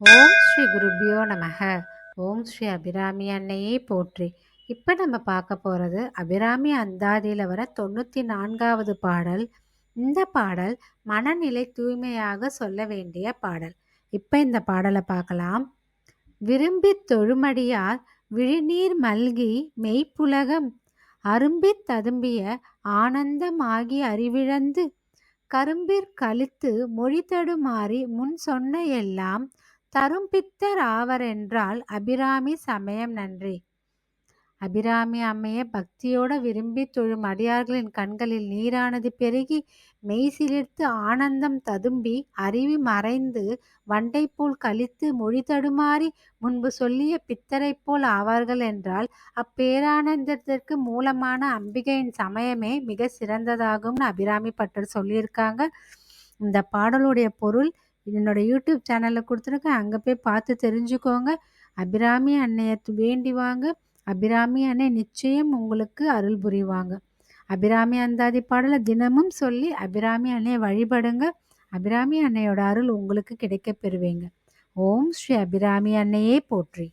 ஓம் ஸ்ரீ குருபியோ நமக. ஓம் ஸ்ரீ அபிராமி அன்னையே போற்றி. இப்போ நம்ம பார்க்க போகிறது அபிராமி அந்தாதியில் வர 94வது பாடல். இந்த பாடல் மனநிலை தூய்மையாக சொல்ல வேண்டிய பாடல். இப்போ இந்த பாடலை பார்க்கலாம். விரும்பி தொழுமடியார் விழிநீர் மல்கி மெய்ப்புலகம் அரும்பித் ததும்பிய ஆனந்தமாகி அறிவிழந்து கரும்பிற் கழித்து மொழி தடுமாறி முன் சொன்ன எல்லாம் தரும்பித்தர் ஆவரென்றால் அபிராமி சமயம் நன்றி. அபிராமி அம்மையை பக்தியோட விரும்பி தொழும் அடியார்களின் கண்களில் நீரானது பெருகி மெய் சிலிர்த்து ஆனந்தம் ததும்பி அறிவி மறைந்து வண்டை போல் கழித்து மொழி தடுமாறி முன்பு சொல்லிய பித்தரை போல் ஆவார்கள் என்றால் அப்பேரானந்தத்திற்கு மூலமான அம்பிகையின் சமயமே மிக சிறந்ததாகும்னு அபிராமி பட்டர் சொல்லியிருக்காங்க. இந்த பாடலுடைய பொருள் என்னோட யூடியூப் சேனலில் கொடுத்துருக்கேன், அங்கே போய் பார்த்து தெரிஞ்சுக்கோங்க. அபிராமி அன்னையை வேண்டி வாங்க. அபிராமி அன்னை நிச்சயம் உங்களுக்கு அருள் புரிவாங்க. அபிராமி அந்தாதி பாடலை தினமும் சொல்லி அபிராமி அன்னையை வழிபடுங்க. அபிராமி அன்னையோட அருள் உங்களுக்கு கிடைக்க பெறுவீங்க. ஓம் ஸ்ரீ அபிராமி அன்னையே போற்றி.